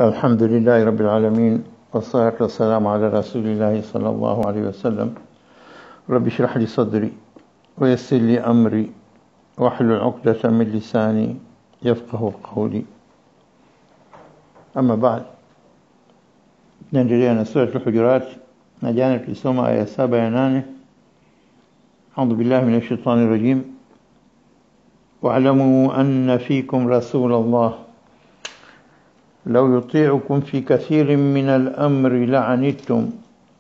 الحمد لله رب العالمين والصلاة والسلام على رسول الله صلى الله عليه وسلم. رب اشرح لي صدري ويسر لي أمري واحلل عقدة من لساني يفقه قولي. أما بعد، نendelea na sura al-Hujurat na jana tulisoma aya 7 ya 8. أعوذ بالله من الشيطان الرجيم. واعلموا أن فيكم رسول الله لو يطيعكم في كثير من الأمر لعنتم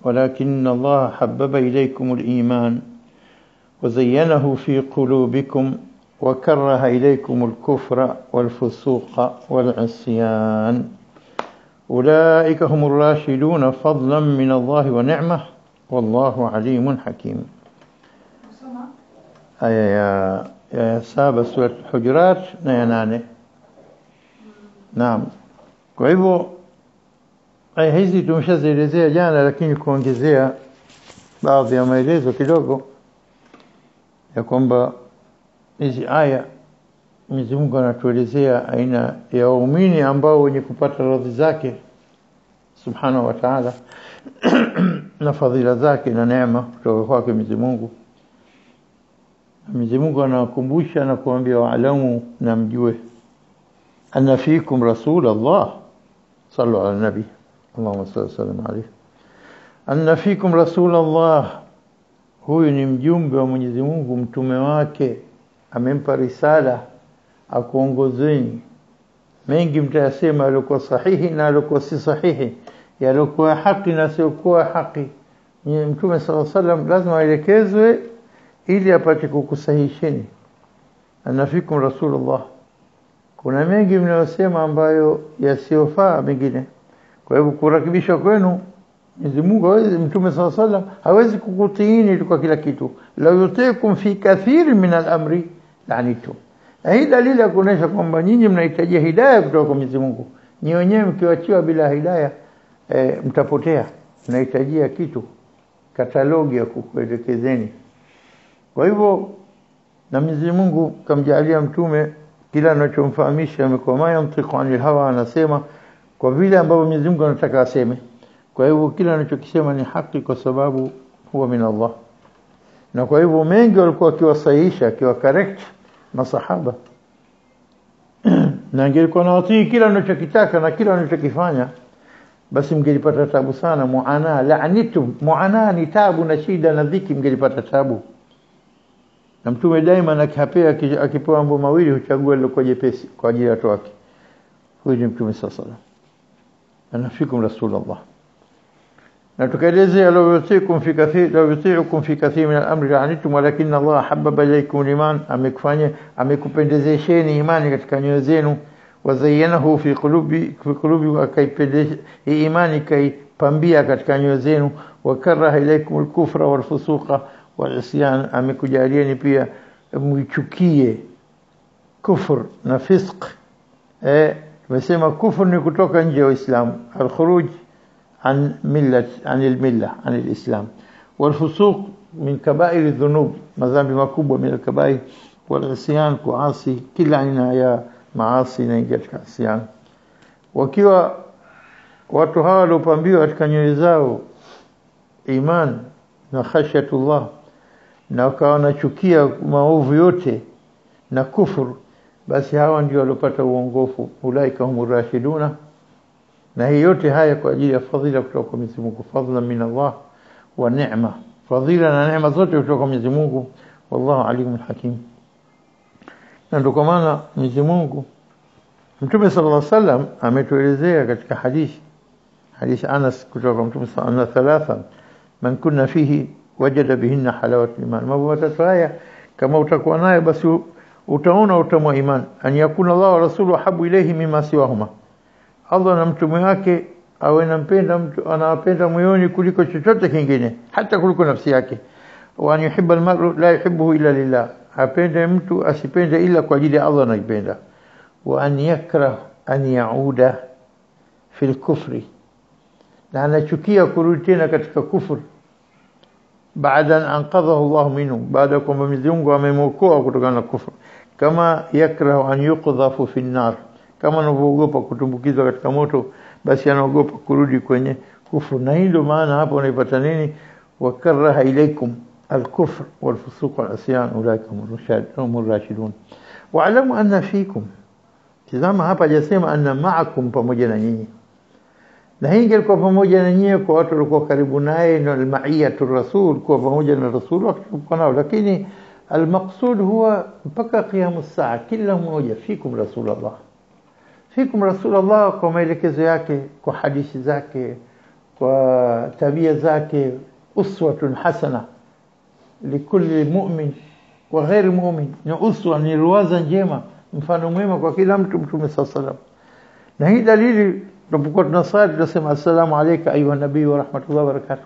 ولكن الله حبب إليكم الإيمان وزينه في قلوبكم وكره إليكم الكفر والفسوق والعصيان أولئك هم الراشدون فضلا من الله ونعمة والله عليم حكيم. يا سابع سورة الحجرات نياناني. نعم. Kwa hivyo aya hizi tumeshazielezea jana, lakini kuongezea baadhi ya maelezo kidogo ya kwamba hizi aya Mwenyezi Mungu anatuelezea aina ya waumini ambao wenye kupata radhi zake Subhanahu wa Ta'ala na fadhila zake na neema kutoka kwake Mwenyezi Mungu. Mwenyezi Mungu anawakumbusha na kuambia waalamu na mjue anna fiikum rasul Allah صلوا على النبي اللهم صل وسلم عليه. Anna fikum rasul Allah, huyu ni mjumbe wa Mwenyezi Mungu, mtume wake, amempa risala akuongozeni. Mengi mtayasema yalikuwa sahihi na yalikuwa si sahihi, yalikuwa haki na siokuwa haki. Mtume sallallahu alaihi wasallam lazima aelekezwe ili apate kukusahihisheni. Anna fikum rasul Allah, kuna mengi mnayosema ambayo yasiofaa mengine. Kwa hivyo kurakibisha kwenu Mwenyezi Mungu hawezi, Mtume sallallahu alaihi wasallam hawezi kukutiini kwa kila kitu. La yutikum fi kathir min al-amri la'anitum. Hii dalili ya kuonesha kwamba nyinyi mnahitaji hidayah kutoka kwa Mwenyezi Mungu. Nyinyi wenyewe mkiwachiwa bila hidayah mtapotea. Mnahitaji kitu, katalogi ya kukuelekezeni. Kwa hivyo na Mwenyezi Mungu kamjalia mtume kila anachomfahamisha amekuwa mayantiqu anil hawa, anasema kwa vile ambavyo Mwenyezi Mungu anataka aseme. Kwa hivyo kila anachokisema ni haki kwa sababu huwa min Allah. Na kwa hivyo mengi walikuwa wakiwasahihisha, akiwa correct masahaba na angelikuwa nawatii kila anachokitaka na kila anachokifanya, basi mngelipata tabu sana. Muana la'anitum, muana ni tabu na shida na dhiki, mngelipata tabu. Na mtume daima akipewa mambo mawili huchagua lilokuwa jepesi kwa ajili ya watu wake. Huyu ni Mtume sallallahu alaihi wasallam. Ana fikum rasulullah. Na tukaelezea law yutiikum fi kathir min al-amri la'anitum walakinna Allah habbaba ilaykum al-iman, amekupendezesheni imani katika nyoyo zenu, wazayyanahu fi qulubi akaipendeza imani kaipambia katika nyoyo zenu, wakaraha ilaykum al-kufra wal-fusuqa wal-isyan, amekujalieni pia mwichukie kufur na fisq. Tumesema kufur ni kutoka nje ya Uislamu, al-khuruj an al-millah an al-islam, wal-fusuq min kaba'ir adh-dhunub, madhambi makubwa min al-kaba'ir, wal-isyan kuasi, kila aina ya maasi na ingia katika isyan. Wakiwa watu hawa waliopambiwa katika nyoyo zao iman na khashyatullah, na wakawa wanachukia maovu yote na kufuru, basi hawa ndio walopata uongofu. Ulaika humur rashiduna. Na hii yote haya kwa ajili ya fadhila kutoka kwa Mwenyezi Mungu, fadhila min Allah wa ni'ma, fadhila na neema zote kutoka kwa Mwenyezi Mungu. Wallahu alimun hakim. Na ndio kwa maana Mwenyezi Mungu, Mtume sallallahu alaihi wasallam ametuelezea katika hadithi Anas kutoka kwa Mtume sallallahu alaihi wasallam, thalatha man kunna fihi wajada bihinna halawat iman. Mambo matatu haya kama utakuwa nayo basi utaona utamu wa iman. An yakuna Allah wa rasuluhu habu ilayhi mimma siwahuma, Allah na mtume wake awe nampenda mtu, anawapenda moyoni kuliko chochote kingine, hata kuliko nafsi yake. Wa an yuhibba al-mar'u la yuhibbuhu illa lillah, apende mtu asipende ila kwa ajili ya Allah anaipenda. Wa an yakrah an yauda fil kufri, na anachukia kurudi tena katika kufur baada an anqadhahu Allah minhu, baada kwamba Mwenyezi Mungu amemwokoa kutokana na kufur. Kama yakrahu an yuqdhafu fi an-nar, kama anaogopa kutumbukizwa katika moto, basi anaogopa kurudi kwenye kufru. Na hilo maana hapo unaipata nini? Wakaraha ilaikum al-kufr wal-fusuq wal-asyan ulaika hum rashidun wa'lamu anna fikum. Tazama hapa hajasema anna ma'akum, pamoja na nyinyi. Na hii ingekuwa pamoja na nyinyi kwa watu walikuwa karibu naye, na al-ma'iyatu rasul, kwa pamoja na rasul wakati nao, lakini المقصود هو mpaka qiyamus saa, kila mmoja fikum rasulullah, fikum rasulullah, kwa maelekezo yake, kwa hadithi zake, kwa tabia zake, uswatun hasana likulli mu'min wa ghairi mu'min. Ni uswa, ni ruwaza njema, mfano mwema kwa kila mtu, Mtume sallallahu. Na hii dalili tunapokuwa tunasali tunasema assalamu alayka ayuha nabii wa rahmatullahi wa barakatuh,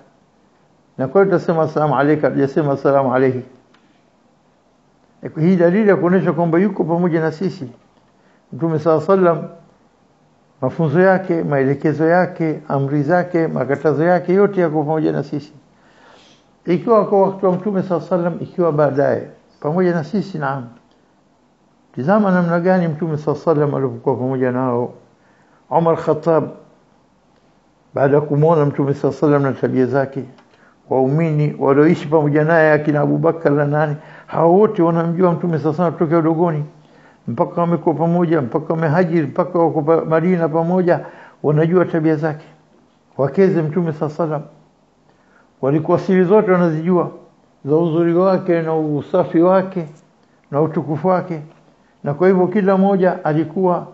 na kwa tunasema assalamu alayka, tunasema assalamu alayhi. Hii dalili ya kuonesha kwamba yuko pamoja na sisi. Mtume sallam, mafunzo yake, maelekezo yake, amri zake, makatazo yake, yote yako pamoja na sisi. Ikiwa kwa wakati wa Mtume sallam, ikiwa baadaye pamoja na sisi. Naam, tazama namna gani Mtume sallam alipokuwa pamoja nao. Umar Khattab, baada ya kumuona Mtume sallam na tabia zake, waumini walioishi pamoja naye akina Abu Bakar na nani, hao wote wanamjua Mtume sallallahu kutoka udogoni mpaka wamekuwa pamoja, mpaka wamehajiri, mpaka wako Madina pamoja, wanajua tabia zake. Wakeze Mtume sallallahu walikuwa siri zote wanazijua, za uzuri wake na usafi wake na utukufu wake. Na kwa hivyo kila mmoja alikuwa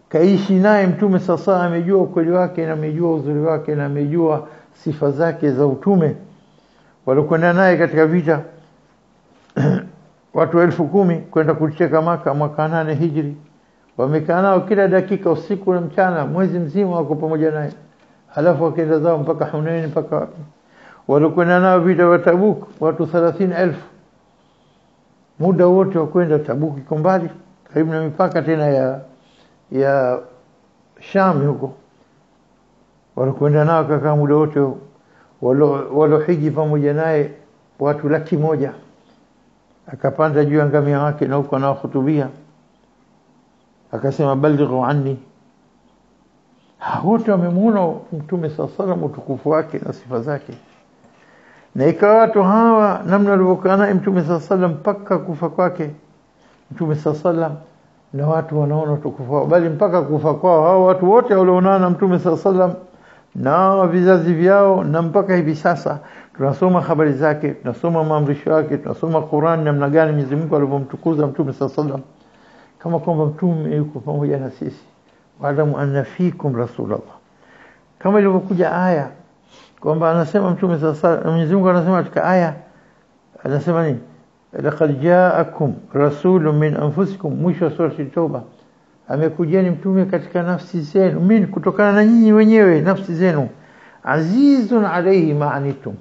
kaishi naye Mtume sallallahu, amejua ukweli wake na amejua uzuri wake na amejua sifa zake za utume. Walikwenda naye katika vita watu 10,000 kwenda kucheka Maka mwaka 8 Hijri. Wamekaa nao kila dakika, usiku na mchana, mwezi mzima wako pamoja naye. Halafu wakaenda zao mpaka Hunain, mpaka walikwenda nao vita wa Tabuk, watu 30,000. Muda wote wa kwenda Tabuk iko mbali, karibu na mipaka tena ya Sham huko. Walikwenda nao kaka muda wote, walohiji pamoja naye watu 100,000. Akapanda juu ya ngamia wake na huko anahutubia, akasema balighu anni. Wote wamemuona Mtume sallallahu utukufu wake na sifa zake. Na ikawa watu hawa namna walivyokaa naye Mtume sallallahu mpaka kufa kwake Mtume sallallahu, na watu wanaona utukufu wao, bali mpaka kufa kwao hao watu wote walioonana na Mtume sallallahu na vizazi vyao, na mpaka hivi sasa tunasoma habari zake, tunasoma maamrisho yake, tunasoma Qur'an, namna gani Mwenyezi Mungu alivyomtukuza Mtume sallallahu, kama kwamba Mtume yuko pamoja na sisi. Wa'lamu anna fikum rasulullah, kama ilivyokuja aya kwamba anasema Mtume sallallahu, Mwenyezi Mungu anasema katika aya, anasema nini? Laqad ja'akum rasulun min anfusikum, mwisho wa sura Tauba. Amekujeni mtume katika nafsi zenu, min, kutokana na nyinyi wenyewe nafsi zenu. Azizun alayhi ma'anitum,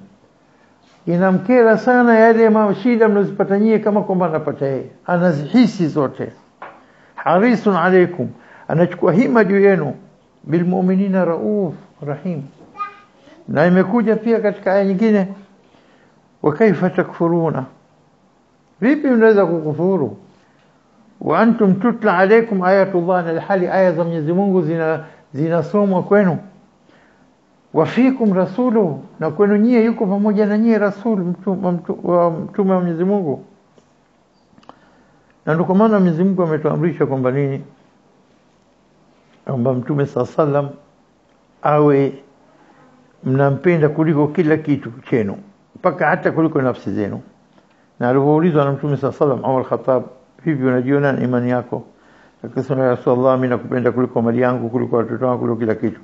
inamkera sana yale mashida mnazipata nyinyi kama kwamba anapata yeye, anazihisi zote. Harisun alaykum, anachukua hima juu yenu. Bilmu'minina rauf rahim. Na imekuja pia katika aya nyingine, wa kaifa takfuruna, vipi mnaweza kukufuru wa antum tutla alaykum ayatullah, na hali aya za Mwenyezi Mungu zinasomwa kwenu. Wa fikum rasulu, na kwenu nyie yuko pamoja na nyie rasul, mtume wa Mwenyezi Mungu. Na ndio kwa maana Mwenyezi Mungu ametuamrisha kwamba nini? Kwamba Mtume sallam awe mnampenda kuliko kila kitu chenu, mpaka hata kuliko nafsi zenu. Na alipoulizwa na Mtume sallam, Umar Khattab, vipi unajiona imani yako? Akasema ya Rasulullah, mimi nakupenda kuliko mali yangu, kuliko watoto wangu, kuliko kila kitu.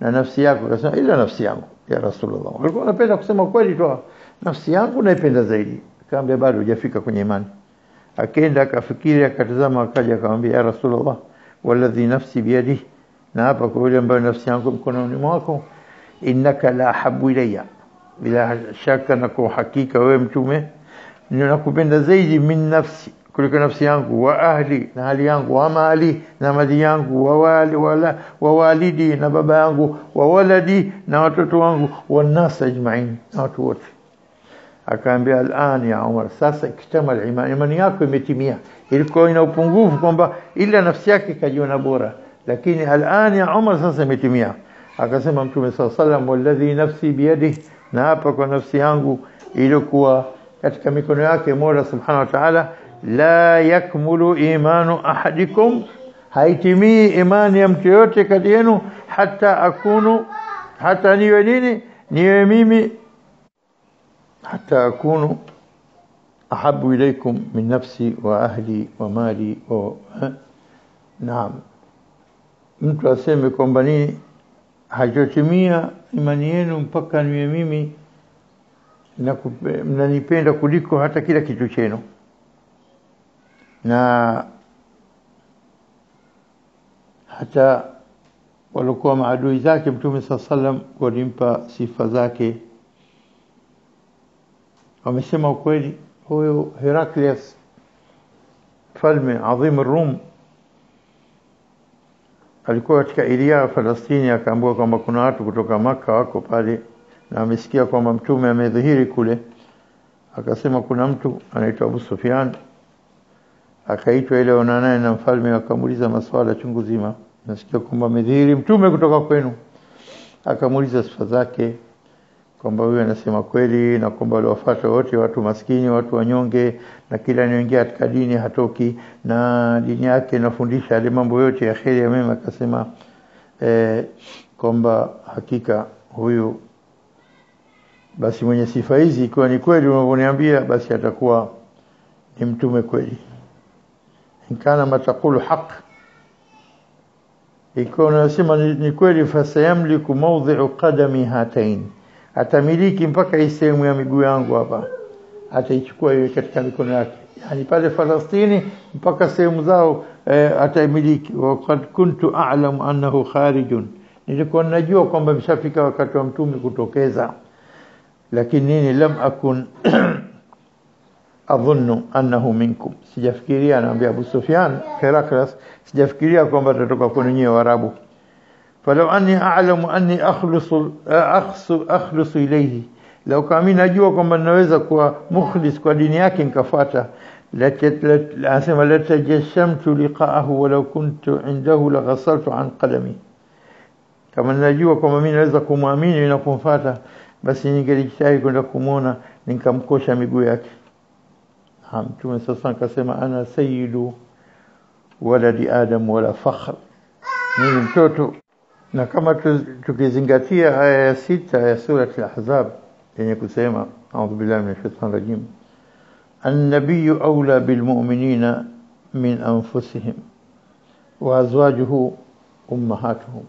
Na nafsi yako? Akasema ila nafsi yangu ya Rasulullah. Alikuwa anapenda kusema kweli tu, nafsi yangu naipenda zaidi. Akamwambia bado hujafika kwenye imani. Akaenda akafikiri, akatazama, akaja akamwambia ya Rasulullah, walladhi nafsi biyadihi, na hapa kwa yule ambaye nafsi yangu mkononi mwako, innaka la habu ilayya, bila shaka na kwa hakika wewe mtume ninakupenda zaidi min nafsi, kuliko nafsi yangu, wa ahli, na hali yangu, wa mali, na mali yangu, wa walidi, na baba yangu, wa waladi, na watoto wangu, wa nas ajma'in, na watu wote. akaambia al'an ya Umar, sasa iktamal imani yako imetimia. Ilikuwa ina upungufu kwamba ila nafsi yake kajiona bora, lakini al'an ya Umar sasa imetimia. Akasema Mtume sallallahu alayhi wasallam, walladhi nafsi biyadihi, na hapa kwa nafsi yangu ilikuwa katika mikono yake Mola subhanahu wa ta'ala, la yakmulu imanu ahadikum, haitimii imani ya mtu yote kati yenu, hata niwe nini, niwe mimi, hata akunu ahabu ilaykum min nafsi wa ahli wa mali wa naam. Mtu aseme kwamba nini, hajotimia imani yenu mpaka niwe mimi na mnanipenda kuliko hata kila kitu chenu. Na hata walikuwa maadui zake Mtume sallallahu alayhi wasallam walimpa sifa zake. Wamesema ukweli, huyo Heraklius mfalme adhim Rum alikuwa katika Ilia Palestina, akaambiwa kwamba kuna watu kutoka Maka wako pale na amesikia kwamba mtume amedhihiri kule. Akasema kuna mtu anaitwa Abu Sufyan, akaitwa ile onanaye na mfalme, akamuuliza maswala chungu zima, nasikia kwamba amedhihiri mtume kutoka kwenu. Akamuuliza sifa zake, kwamba huyu anasema kweli na kwamba waliwafuata wote watu maskini, watu wanyonge, na kila anaingia katika dini hatoki, na dini yake inafundisha ile mambo yote ya kheri ya mema. Akasema kwamba hakika huyu basi mwenye sifa hizi, ikiwa ni kweli unavyoniambia, basi atakuwa ni mtume kweli. Inkana matakulu haq, ikiwa unasema ni kweli, fasayamliku mawdhi'u qadami hatain, atamiliki mpaka sehemu ya miguu yangu hapa, ataichukua hiyo katika mikono yake, yani pale Falastini mpaka sehemu zao atamiliki. Wa qad kuntu a'lamu annahu kharijun, nilikuwa najua kwamba mshafika wakati wa mtume kutokeza, lakini nini, lam akun adhunnu annahu minkum, sijafikiria, anaambia Abu Sufyan Heraklius, sijafikiria kwamba atatoka kwenu nyinyi Waarabu. Falau anni a'lamu anni akhlusu ilayhi, lau kama mimi najua kwamba ninaweza kuwa mukhlis kwa dini yake nikafuata, anasema la tajashamtu liqa'ahu walau kuntu indahu laghasaltu an qadami, kama najua kwamba mimi naweza kumwamini na kumfuata, basi ningelijitahidi kwenda kumuona nikamkosha miguu yake. Mtume sasa akasema ana sayyidu waladi adam wala fakhr, ni mtoto. Na kama tukizingatia aya ya 6 ya sura al-Ahzab yenye kusema a'udhu billahi minash shaitanir rajim, an-nabiyyu awla bil mu'minina min anfusihim wa azwajuhu ummahatuhum.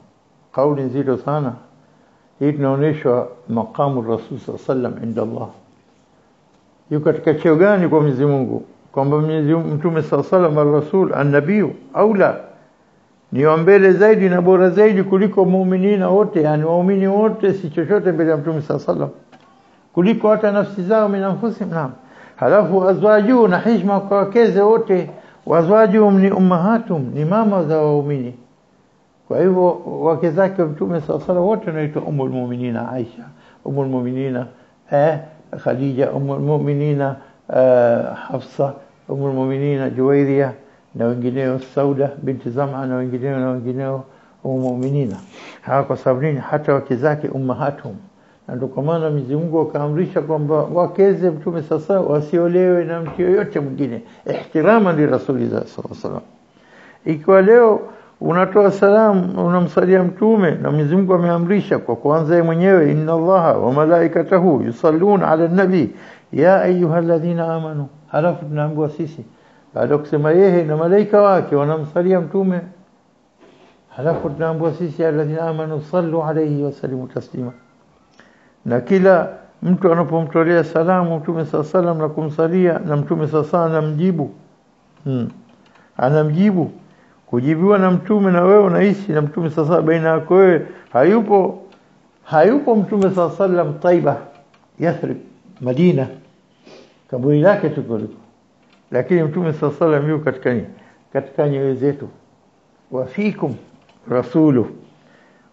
Kauli nzito sana hii, tunaonyeshwa maqamu Rasul sallallahu alayhi wasallam inda Allah, yuko katika cheo gani kwa Mwenyezi Mungu, kwamba Mtume sallallahu alayhi wasallam rasul an-nabiyyu awla, ni wa mbele zaidi na bora zaidi kuliko muumini wote, yani waumini wote si chochote mbele ya Mtume sallallahu alayhi wasallam, kuliko hata nafsi zao minanfusihim. Naam. Halafu azwaju, na heshima kwa wakeze wote, wazwajuhum ni ummahatum, ni mama za waumini. Kwa hivyo wake zake Mtume sallallahu alayhi wasallam wote wanaitwa ummul mu'minina Aisha, ummul mu'minina Khadija, ummul mu'minina Hafsa, ummul mu'minina Juwayriya, na wengineo Sauda binti Zam'a, na wengineo mu'minina. Kwa sababu nini? Hata wake zake ummahatuhum. Na ndio kwa maana Mwenyezi Mungu akaamrisha kwamba wakeze Mtume sasa wasiolewe na mtu yoyote mwingine, ihtirama li Rasuli sallallahu alaihi wasallam. Ikiwa leo unatoa salamu unamsalia Mtume, na Mwenyezi Mungu ameamrisha kwa kwanza yeye mwenyewe, inna Allaha wa malaikatahu yusalluna ala nabi ya ayyuhalladhina amanu. Halafu tunaambiwa sisi baada kusema yeye na malaika wake wanamsalia Mtume, halafu tunaambiwa sisi alladhina amanu sallu alayhi wa sallimu taslima. Na kila mtu anapomtolea salamu Mtume sallallahu alayhi wasallam na kumsalia, na Mtume sallallahu alayhi wasallam anamjibu, anamjibu kujibiwa na Mtume, na wewe unaishi na Mtume sasa baina yako wewe hayupo Mtume sallallahu alayhi wasallam Taiba, Yathrib, Madina, kaburi lake tuko, lakini Mtume sallallahu alayhi wasallam yuko katika nini? Katika nyoyo zetu. Wa fikum rasuluhu,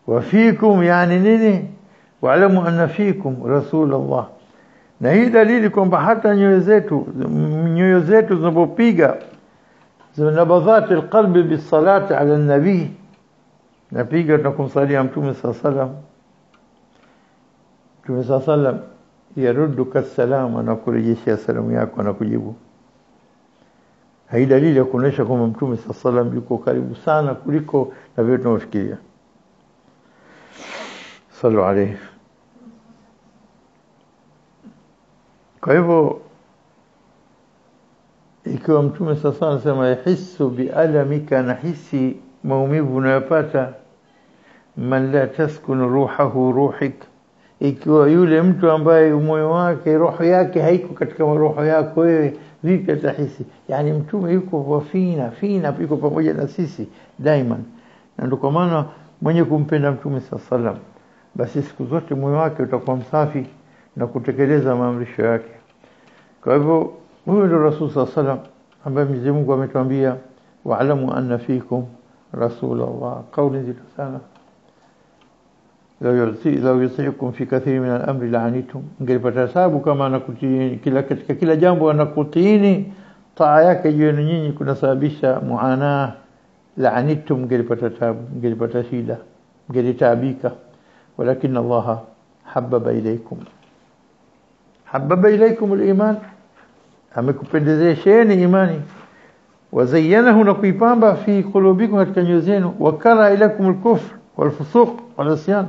wa fikum yani nini? Wa'lamu anna fikum rasulullah, na hii dalili kwamba hata nyoyo zetu zinapopiga zinabadhat alqalbi bisalati ala nabii, napiga tunakumsalia mtume sallallahu alaihi wasallam, yarudduka salama, na kurejeshia salamu yako na kujibu. Hii dalili ya kuonesha kwamba mtume sallallahu alaihi wasallam yuko karibu sana kuliko na vile tunafikiria. Sallu alayhi. Kwa hivyo ikiwa mtume sasa anasema yahissu bialamika, nahisi maumivu unayopata, man la taskunu ruhahu ruhik, ikiwa yule mtu ambaye moyo wake roho yake haiko katika roho yako wewe, vipi atahisi? Yani mtume yuko fina yuko pamoja na sisi daima, na ndio kwa maana mwenye kumpenda mtume sallallahu alaihi wasallam basi siku zote moyo wake utakuwa msafi na kutekeleza maamrisho yake. Kwa hivyo huyo ndio Rasul sallallahu alaihi wasallam ambaye Mwenyezi Mungu ametuambia wa'lamu anna fikum rasulullah, kauli nzito sana. Law yusikum fi kathiri min al-amri la'anitum, ngelipata sababu kama anakutiini katika kila jambo, anakutiini taa yake juu yenu nyinyi kunasababisha muana, la'anitum, ngelipata tabu, ngelipata shida, ngelitabika. ولكن الله حبب إليكم الإيمان, amekupendezesheni imani, wazayyanahu, na kuipamba fi qulubikum, katika nyoyo zenu, wakara ilakum al-kufr wal-fusuq wal-isyan,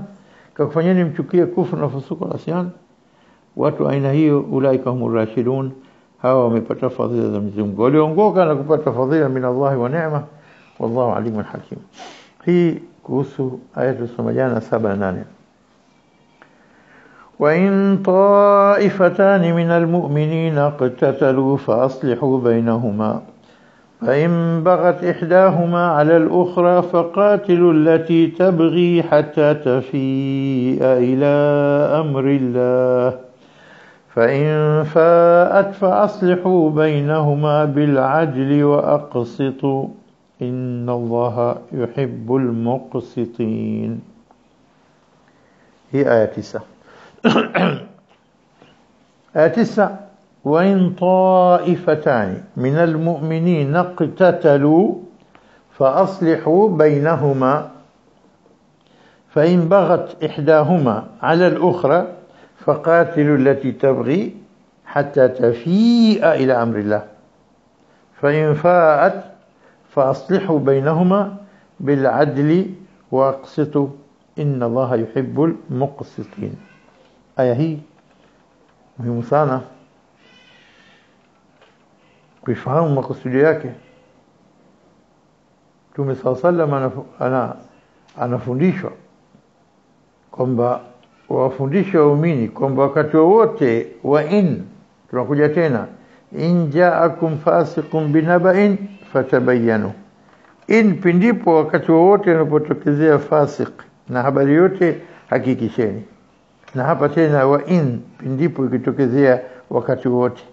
kakufanyeni mchukie kufru na fusuq wal-isyan. Watu aina hiyo ulaika humur rashidun, hawa wamepata fadhila za Mwenyezi Mungu, waliongoka na kupata fadhila min Allah wa ni'ma, wallahu alimun hakim. Hii kuhusu aya tusoma jana 7 na 8. وإن طائفتان من المؤمنين اقتتلوا فأصلحوا بينهما فإن بغت إحداهما على الأخرى فقاتلوا التي تبغي حتى تفيء إلى أمر الله فإن فاءت فأصلحوا بينهما بالعدل وأقسطوا إن الله يحب المقسطين. هي آية 9. آية 9: وإن طائفتان من المؤمنين اقتتلوا فأصلحوا بينهما فإن بغت إحداهما على الأخرى فقاتلوا التي تبغي حتى تفيء إلى أمر الله فإن فاءت فأصلحوا بينهما بالعدل وأقسطوا إن الله يحب المقسطين. aya hii muhimu sana kuifahamu makusudi yake. Mtume sallallahu anafundishwa kwamba wafundishe waumini kwamba wakati wote tunakuja tena, in ja'akum fasiqun binaba'in fatabayyanu, pindipo wakati wote unapotokezea fasik na habari yote hakikisheni. Na hapa tena pindipo ikitokezea wakati wote.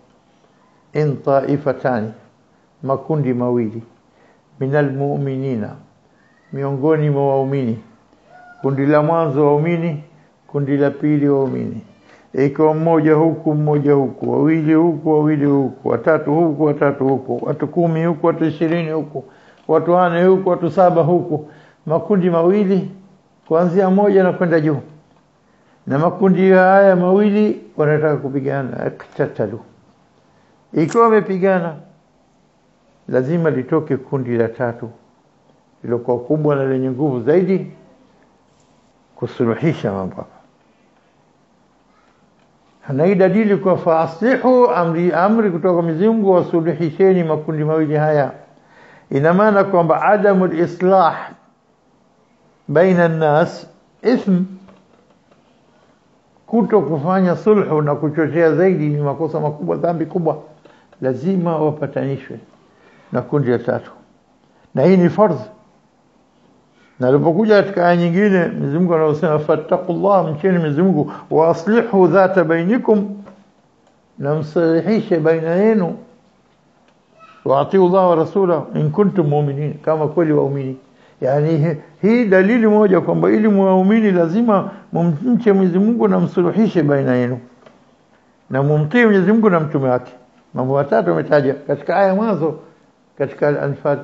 In taifatani, makundi mawili, minal mu'minina, miongoni mwa waumini, kundi la mwanzo waumini, kundi la pili waumini. Ikiwa mmoja huku wawili huku, watatu huku, watu 10 huku, watu 20 huku, watu 4 huku, watu 7 huku, makundi mawili kuanzia moja na kwenda juu. Na makundi haya mawili wanataka kupigana, iktatalu. Ikiwa wamepigana, lazima litoke kundi la tatu lilokuwa kubwa na lenye nguvu zaidi kusuluhisha mambo. Hana dalili kwa faaslihu amri kutoka Mwenyezi Mungu, wasuluhisheni makundi mawili haya. Ina maana kwamba adamul islah baina an-nas ithm, kuto kufanya sulhu na kuchochea zaidi ni makosa makubwa, dhambi kubwa, lazima wapatanishwe na kundi la tatu, na hii ni fardh. Na alipokuja katika aya nyingine Mwenyezi Mungu anasema fattaqullah, mcheni Mwenyezi Mungu, wa aslihu dhata bainikum, na msalihishe baina yenu, wa atiu Allah wa rasulahu in kuntum mu'minin, kama kweli waumini. Yani hii dalili moja kwamba ili muumini lazima mumche Mwenyezi Mungu na msuluhishe baina yenu. na mumtii Mwenyezi Mungu na mtume wake. Mambo matatu umetaja katika aya mwanzo katika al-Anfal.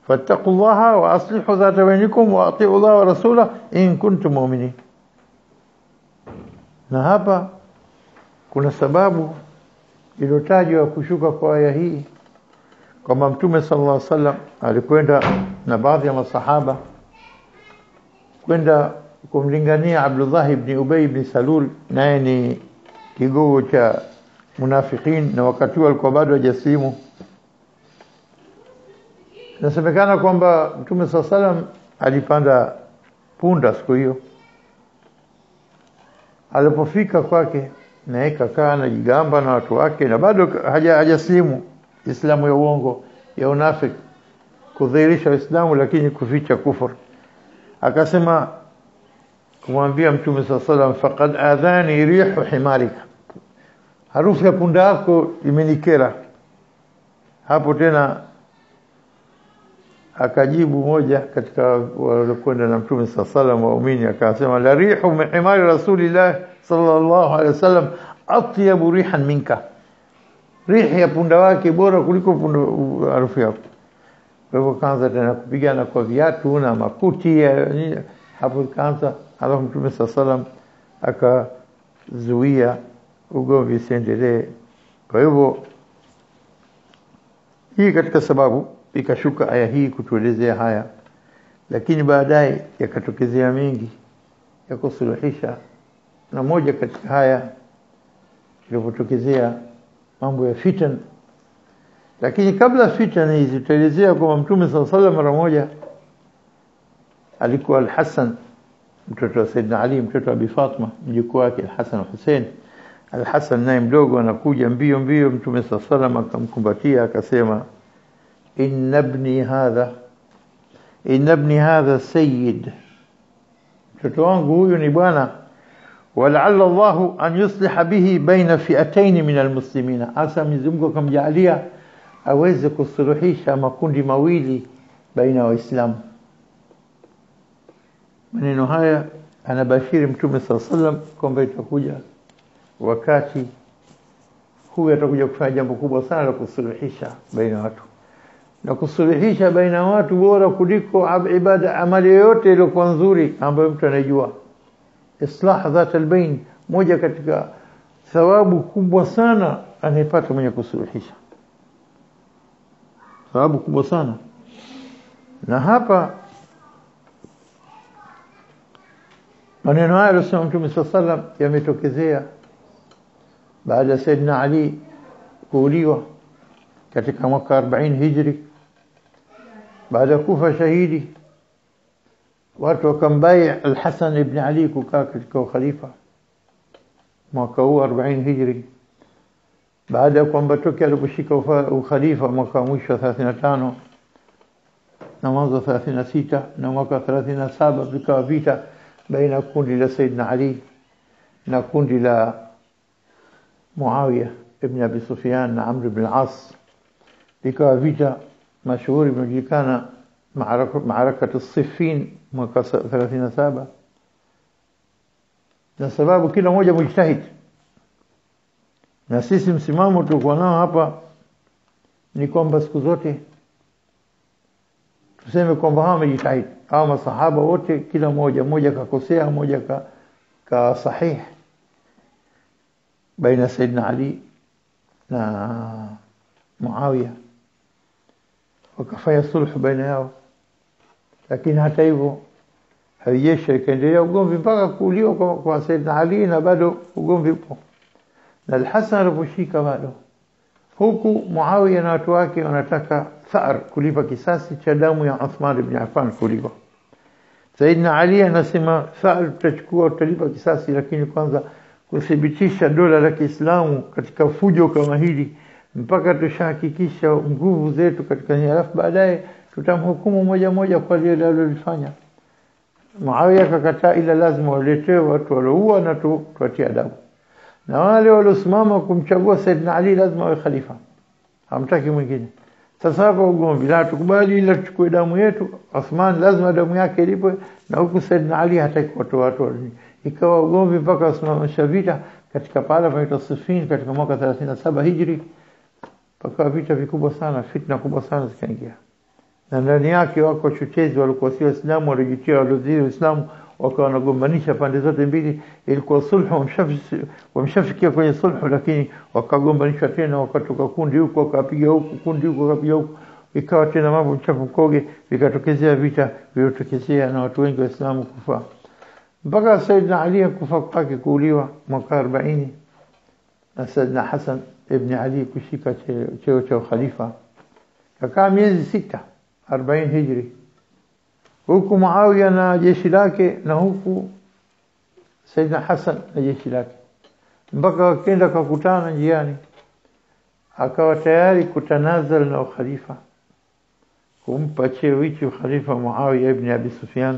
Fattaqullaha wa aslihu dhata bainakum wa ati'u Allah wa rasulahu in kuntum mu'minin. Na hapa kuna sababu iliyotajwa kushuka kwa aya hii, kwamba Mtume sallallahu alaihi wasallam alikwenda na baadhi ya masahaba kwenda kumlingania Abdullah ibn Ubay ibn Salul, naye ni kigogo cha munafikin, na wakati alikuwa bado hajaslimu. Nasemekana kwamba Mtume sallallahu alaihi wasallam alipanda punda siku hiyo. Alipofika kwake, na ikakaa na jigamba na watu wake, na bado hajaslimu, Islamu ya uongo ya unafiki, kudhihirisha Uislamu lakini kuficha kufur. Akasema kumwambia Mtume sallallahu alaihi wasallam, faqad adhani rihu himarika, harufu ya punda yako imenikera. Hapo tena akajibu moja katika walikwenda na Mtume sallallahu alaihi wasallam waumini, akasema la rihu min himari rasulillah sallallahu alaihi wasallam atyabu rihan minka, rihi ya punda wake bora kuliko punda harufu yako. Kwa hivyo kaanza tena kupigana kwa viatu na makuti. Hapo kaanza, alafu Mtume sallallahu alaihi wasallam akazuia ugomvi usiendelee. Kwa hivyo hii katika sababu ikashuka aya hii kutuelezea haya, lakini baadaye yakatokezea mengi ya kusuluhisha, na moja katika haya ilipotokezea mambo ya fitan. Lakini kabla fitan hizi tutaelezea kwamba Mtume sallallahu alaihi wasallam mara moja alikuwa Al-Hasan, mtoto wa Saidina Ali, mtoto wa Abi Fatima, mjukuu wake Al-Hasan Hussein. Al-Hasan naye mdogo anakuja mbio mbio, Mtume sallallahu alaihi wasallam akamkumbatia akasema, inna ibni hadha sayyid, mtoto wangu huyu ni bwana, wala'alla Allahu an yusliha bihi baina fi'atayn min almuslimina, asa Mwenyezi Mungu akamjalia aweze kusuluhisha makundi mawili baina waislamu. Maneno haya anabashiri Mtume sallallahu alaihi wasallam kwamba itakuja wakati huyu atakuja kufanya jambo kubwa sana la kusuluhisha baina watu, na kusuluhisha baina watu bora kuliko ibada, amali yote iliyokuwa nzuri ambayo mtu anajua. Islah dhat albain, moja katika thawabu kubwa sana anayepata mwenye kusuluhisha, thawabu kubwa sana. Na hapa maneno haya alisema Mtume sallallahu alaihi wasallam yametokezea baada ya Saidina Ali kuuliwa katika mwaka 40 Hijri. Baada ya kufa shahidi, watu wakambai Al-Hasan ibn Ali kukaa katika khalifa mwaka huu 40 Hijri. Baada ya kwamba toki aliposhika ukhalifa mwaka mwisho 35 na mwanzo 36 na mwaka 37, vikawa vita baina kundi la Saidina Ali na kundi la Muawiya ibn Abi Sufyan na Amr ibn al-As. Vikawa vita mashuhuri vinajulikana maarakatu as-Siffin mwaka 37, na sababu kila mmoja mujtahid. Na sisi msimamo tulikuwa nao hapa ni kwamba siku zote tuseme kwamba hawa wamejitahidi, hawa masahaba wote, kila mmoja kakosea, mmoja ka sahih, baina Saidina Ali na Muawiya, wakafanya sulhu baina yao. Lakini hata hivyo haijesha, ikaendelea ugomvi mpaka kuuliwa kwa Saidina Ali, na bado ugomvi upo. Na Al-Hasan aliposhika bado, huku Muawiya na watu wake wanataka thar, kulipa kisasi cha damu ya Uthman ibn Affan kuliwa. Saidina Ali anasema thar tutachukua, tutalipa kisasi, lakini kwanza kuthibitisha dola la Kiislamu katika fujo kama hili, mpaka tushahakikisha nguvu zetu katika hili, alafu baadaye tutamhukumu moja moja kwa lile alilofanya. Muawiya akakataa, ila lazima waletewe watu walioua na tuwatie adabu, na wale waliosimama kumchagua Saidina Ali lazima wawe khalifa, hamtaki mwingine. Sasa hapo ugomvi, la tukubali ila tuchukue damu yetu, Uthman lazima damu yake ilipwe, na huku Saidina Ali hataki kutoa watu. Ikawa ugomvi mpaka wasimamisha vita, katika pahala panaitwa Siffin katika mwaka 37 Hijri, pakawa vita vikubwa sana, fitna kubwa sana zikaingia. Na ndani yake wako wachochezi walikuwa si Waislamu, walijitia waliozi Uislamu, wakawa wanagombanisha pande zote mbili. Ilikuwa sulhu, wamshafikia kwenye sulhu, lakini wakagombanishwa tena, wakatoka kundi huko wakapiga huko, kundi huko wakapiga huko, ikawa tena mambo mchafu mkoge, vikatokezea vita vilivyotokezea na watu wengi Waislamu kufa. Mpaka Sayyidina Ali kufa kwake, kuuliwa mwaka 40, na Sayyidina Hassan ibn Ali kushika cheo cha khalifa. Kakaa miezi 6, 40 Hijri, huku Muawiya na jeshi lake, na huku Sayyidina Hassan na jeshi lake, mpaka wakaenda kukutana njiani, akawa tayari kutanazal na ukhalifa, kumpa cheo hicho khalifa Muawiya ibn Abi Sufyan,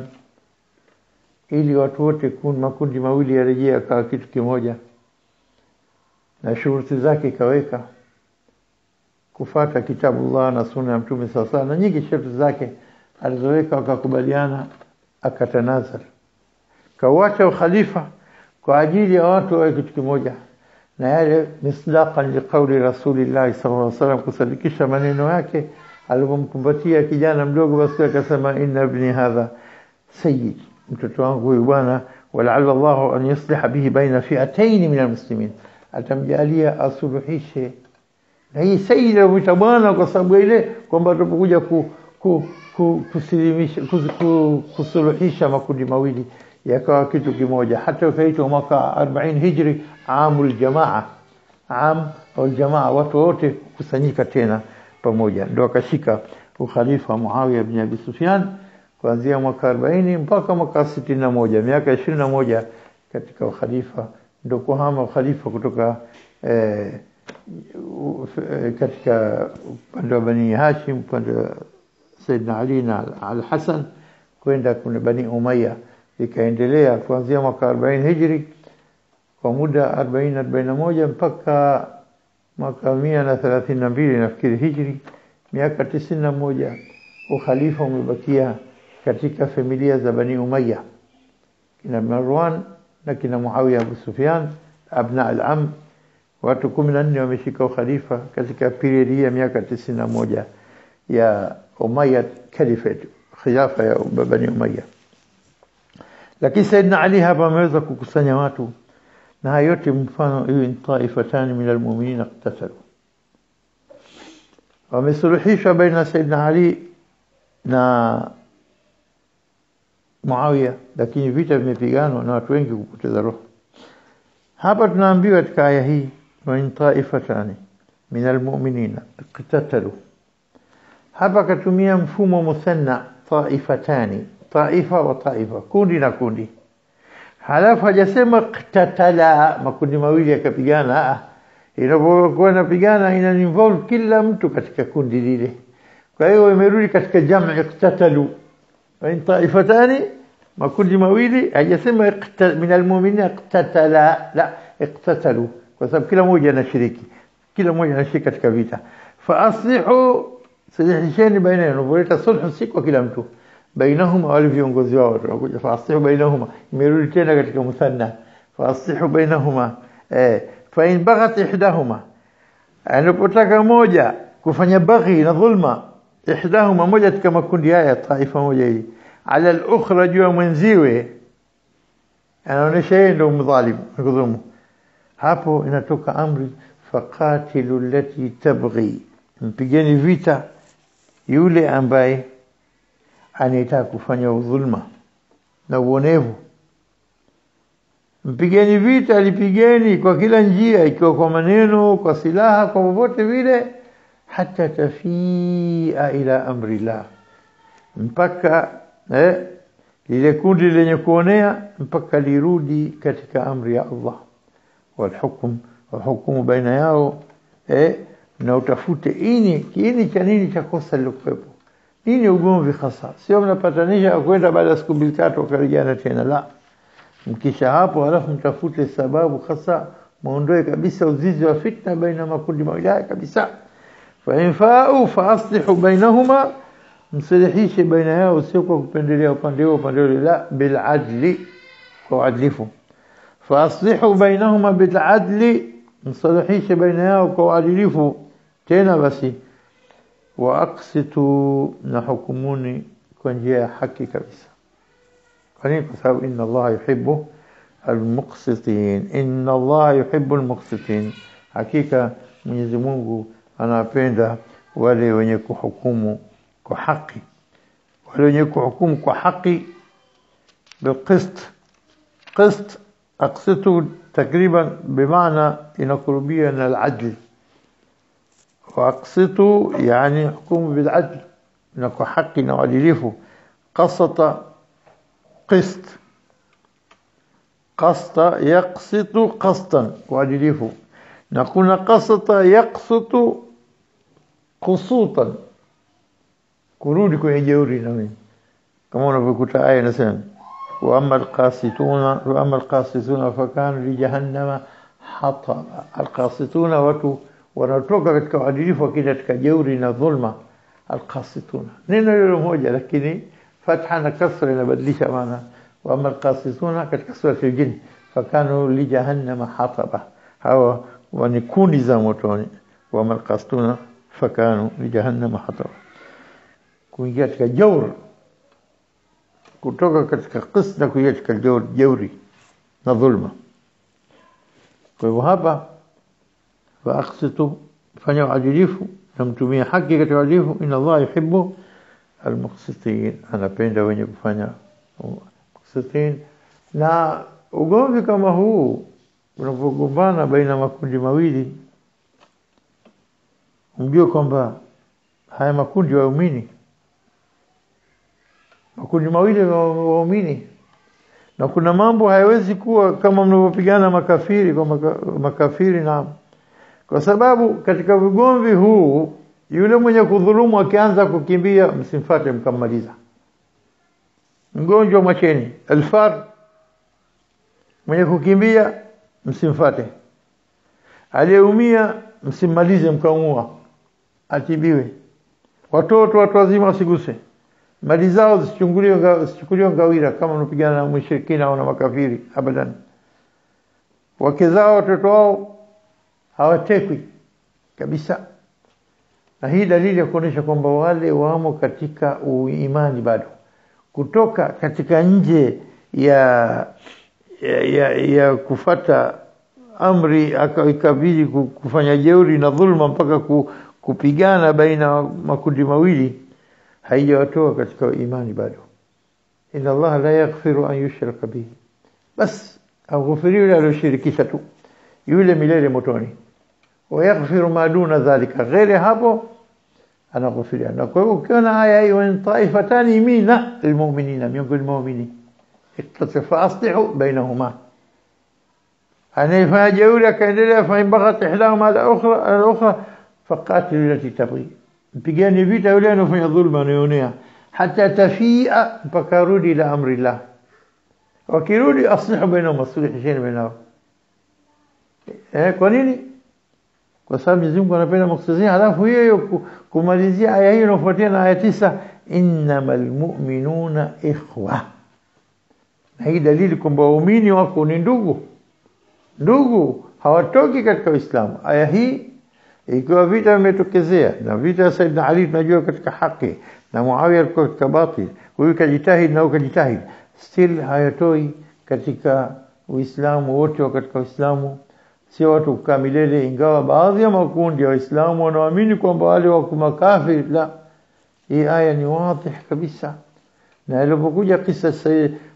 ili watu wote makundi mawili yarejea kwa kitu kimoja. Na shuruti zake kaweka kufuata kitabullah na sunna ya Mtume sallallahu na nyingi shuruti zake alizoweka, wakakubaliana, akatanazal, kawacha ukhalifa kwa ajili ya watu wa kitu kimoja. Na yale misdaqan liqauli Rasulillah sallallahu alaihi wasallam, kusadikisha maneno yake alipomkumbatia kijana mdogo, basi akasema inna ibni hadha sayyid, mtoto wangu huyu bwana, wala'alla Allahu an yusliha bihi baina fi'atayn min almuslimin, atamjalia asuluhishe na hii sayyid wa bwana, kwa sababu ile kwamba tupokuja kusilimisha kusuluhisha makundi mawili yakawa kitu kimoja. Hata ukaitwa mwaka 40 Hijri amul jamaa, au jamaa, watu wote kusanyika tena pamoja, ndio akashika ukhalifa Muawiya ibn Abi Sufyan kuanzia mwaka 40 mpaka mwaka 61, miaka 21 katika ukhalifa. Ndio kuhama ukhalifa kutoka katika upande wa Bani Hashim, upande wa Sayyidina Ali na Al-Hasan, kwenda kuna Bani Umayya, ikaendelea kuanzia mwaka 40 Hijri kwa muda 41 mpaka mwaka 132 nafikiri Hijri, miaka 91 ukhalifa umebakia katika familia za Bani Umayya, kina Marwan na kina Muawiya Abu Sufyan, abna al-am. Watu 14 wameshika ukhalifa katika period hii ya miaka 91 ya Umayyad Caliphate, khilafa ya Bani Umayya. Lakini Sayyidina Ali hapa ameweza kukusanya watu, na hayo yote mfano hiyo taifatani min almu'minina qatatalu, wamesuluhisha baina Sayyidina Ali na Muawiya, lakini vita vimepiganwa na watu wengi kupoteza roho. Hapa tunaambiwa katika aya hii, wa in taifatani min almu'minina qatatalu, hapa katumia mfumo muthanna, taifatani, taifa wa taifa, kundi na kundi. Halafu hajasema qtatala, makundi mawili yakapigana. Inapokuwa napigana ina involve kila mtu katika kundi lile, kwa hiyo imerudi katika jamii qtatalu. Wa in taifatani, makundi mawili, hajasema min almu'minina qtatala, la, iqtatalu, kwa sababu kila mmoja anashiriki, kila mmoja anashiriki katika vita. Fa aslihu, sulhisheni baina yao, voleta sulhu si kwa kila mtu, bainahuma, wale viongozi wao tunakuja fa aslihu bainahuma, imerudi tena katika muthanna, fa aslihu bainahuma. Fa in baghat ihdahuma, anapotaka moja kufanya baghi na dhulma, ihdahuma, moja katika makundi haya, taifa moja hili, ala al-ukhra, jua mwenziwe, anaonesha yeye ndio mdhalim, mdhulumu, hapo inatoka amri faqatilu allati tabghi, mpigeni vita yule ambaye anataka kufanya udhulma na uonevu. Mpigeni vita, lipigeni kwa kila njia, ikiwa kwa maneno, kwa silaha, kwa popote vile, hata tafia ila amrillah, mpaka lile kundi lenye kuonea mpaka lirudi katika amri ya Allah. Walhukumu baina yao, na utafute kiini cha nini cha kosa lilokuwepo, nini ugomvi hasa. Sio mnapatanisha kwenda baada ya siku 2-3 ukarejana tena, la, mkisha hapo alafu mtafute sababu hasa, muondoe kabisa uzizi wa fitna baina makundi mawili kabisa. Fa infa'u fa aslihu bainahuma, msalihishe baina yao, sio kwa kupendelea upande huo upande ule, la, bil adli, kwa adlifu. فاصلحوا بينهما بالعدل مصلحيش baina yao kwa uadilifu tena basi واقسطوا نحكموني kwa njia ya haki kabisa. Kwa nini? Kwa sababu inna Allah yuhibbu al-muqsitin, inna Allah yuhibbu al-muqsitin, hakika Mwenyezi Mungu anapenda wale wenye kuhukumu kwa haki, wale wenye kuhukumu kwa haki بالقسط. قسط أقسطه تقريبا بمعنى ينقربية من العدل، وأقسطه يعني حكم بالعدل نكو حقي نوعدليفه. قسط قسط، قسط يقسط قسطا وعدليفه. نقول قسط يقسط قسوطا kurudi kwenye jeuri na mimi kama unavyokuta aya inasema وأما القاسطون فكانوا لجهنم حطبا. القاسطون watu wanatoka katika uadilifu wakija katika jeuri na dhulma. القاسطون neno hilo moja lakini fatha na kasra inabadilisha maana. وأما القاسطون katika sura al-jinn فكانوا لجهنم حطبا, hawa ni kundi za motoni. وأما القاسطون فكانوا لجهنم حطبا, kuingia katika jeuri, kutoka katika qist na kuingia katika jeuri na dhulma. Kwa hivyo hapa faaqsitu, fanya uadilifu na mtumie haki katika uadilifu. Inna Allah yuhibbu al-muqsitin, anapenda wenye kufanya muqsitin. Na ugomvi kama huu unapogombana baina makundi mawili, mjue kwamba haya makundi waumini, makundi mawili waumini, na kuna mambo hayawezi kuwa kama mnavyopigana makafiri kwa makafiri. Na kwa sababu katika ugomvi huu yule mwenye kudhulumu akianza kukimbia, msimfuate mkamaliza. Mgonjwa mwacheni, alfar mwenye kukimbia msimfuate, aliyeumia msimmalize mkaumua, atibiwe. Watoto watu wazima wasiguse, mali zao zisichukuliwe ngawira kama unapigana na mushrikina au na makafiri, abadan. Wake zao watoto wao hawatekwi kabisa. Na hii dalili ya kuonesha kwamba wale wamo katika imani bado. Kutoka katika nje ya kufata amri ikabidi kufanya jeuri na dhulma mpaka kupigana baina makundi mawili, haijawatoa katika imani bado. Inna Allah la yaghfiru an yushraka bihi, bas aghfiri yule aliyeshirikisha tu, yule milele motoni. Wa yaghfiru ma duna dhalika, ghairi hapo anaghfiria. Na kwa hivyo ukiona aya hii, wa taifatani mina almu'minina, miongoni mwa muumini, ittasifa aslihu bainahuma, anayefanya jeuri akaendelea, fa imbaghat ihdahuma al-ukhra faqatilu allati tabghi, mpigeni vita yule anayefanya dhulma anayoonea, hata tafia, mpaka rudi ila amri Allah. Wakirudi aslihu bainahuma, sulhisheni bainahuma. Kwa nini? Kwa sababu Mwenyezi Mungu anapenda muqsitin. Halafu hiyo kumalizia aya hiyo inafuatia na aya 9, innamal mu'minuna ikhwa. Na hii dalili kwamba waumini wako ni ndugu, hawatoki katika Uislamu. Aya hii ikiwa vita vimetokezea, na vita ya Saidina Ali tunajua katika haki, na Muawiya alikuwa katika batil, huyu kajitahid na ukajitahid, still hayatoi katika Uislamu. Wote wa katika Uislamu, sio watu kukaa milele. Ingawa baadhi ya makundi ya Waislamu wanaamini kwamba wale wako makafiri, la, hii aya ni wazi kabisa. Na ilipokuja kisa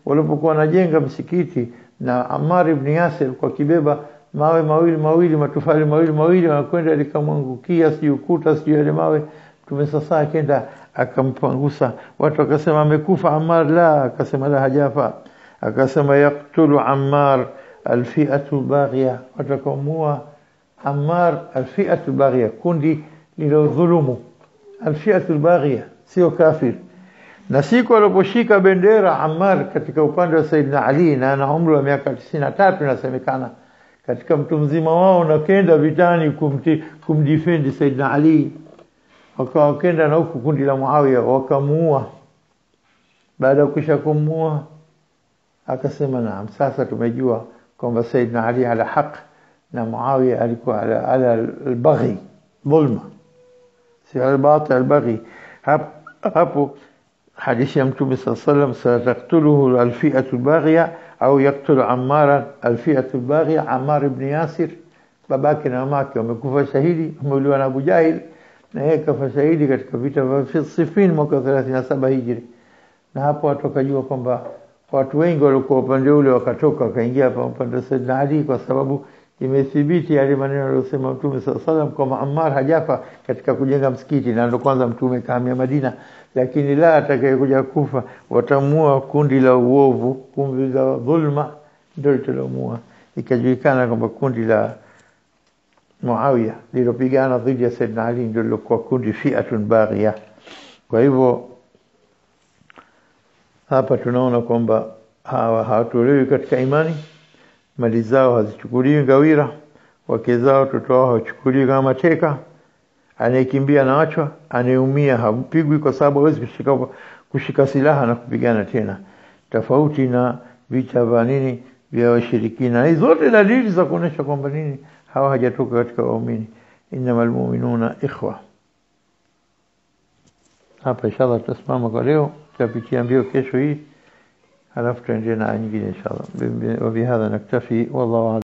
walipokuwa wanajenga msikiti na Ammar ibn Yasir kwa kibeba mawe mawili matofali mawili wanakwenda likamwangukia, si ukuta si ile mawe, Mtume sasa akaenda akampangusa. Watu wakasema amekufa Ammar, la, akasema la, hajafa. Akasema yaqtulu Ammar alfi'atu baghiya, watakamua Ammar alfi'atu baghiya, kundi lilodhulumu. Alfi'atu baghiya sio kafir. Na siku aliposhika bendera Ammar katika upande wa Saidina Ali, na ana umri wa miaka 93 inasemekana, katika mtu mzima wao, na kenda vitani kumdefend Saidina Ali, wakawakenda na huku kundi la Muawiya wakamuua. Baada ya kusha kumuua akasema, naam, sasa tumejua kwamba Sayyidina Ali ala haq na Muawiya alikuwa ala al-baghi, dhulma, si al-batil, al-baghi. Hapo hadithi ya Mtume sallallahu alayhi wasallam, sataqtuluhu al-fi'atu al-baghiya au yaqtulu Ammar al-fi'atu al-baghiya. Ammar ibn Yasir, babake na mamake wamekufa shahidi, wameuliwa na Abu Jahil, na yeye kafa shahidi katika vita vya Siffin mwaka 37 Hijri. Na hapo watu wakajua kwamba watu wengi walikuwa upande ule wakatoka wakaingia upande wa Sayyidina Ali, kwa sababu imethibiti yale maneno aliyosema Mtume sallallahu alayhi wasallam kwamba Ammar hajafa katika kujenga msikiti, na ndio kwanza Mtume kahamia Madina. Lakini la atakayekuja kufa watamua kundi la uovu, kundi la dhulma ndio litalomua. Ikajulikana kwamba kundi la Muawiya lilopigana dhidi ya Sayyidina Ali ndio lilikuwa kundi fi'atun baghiya. Kwa hivyo hapa tunaona kwamba hawatolewi katika imani, mali zao hazichukuliwi ngawira, wake zao, watoto wao hawachukuliwi kama mateka, anayekimbia na achwa, anayeumia hampigwi kwa sababu hawezi kushika silaha na kupigana tena, tofauti na vita vya nini vya washirikina. Hizo zote dalili za kuonesha kwamba nini hawa hajatoka katika waumini. Innamal mu'minuna ikhwa. Hapa inshallah tutasimama kwa leo, tutapitia mbio kesho hii, halafu tuendelee na nyingine inshallah. Wa bihadha naktafi, wallahu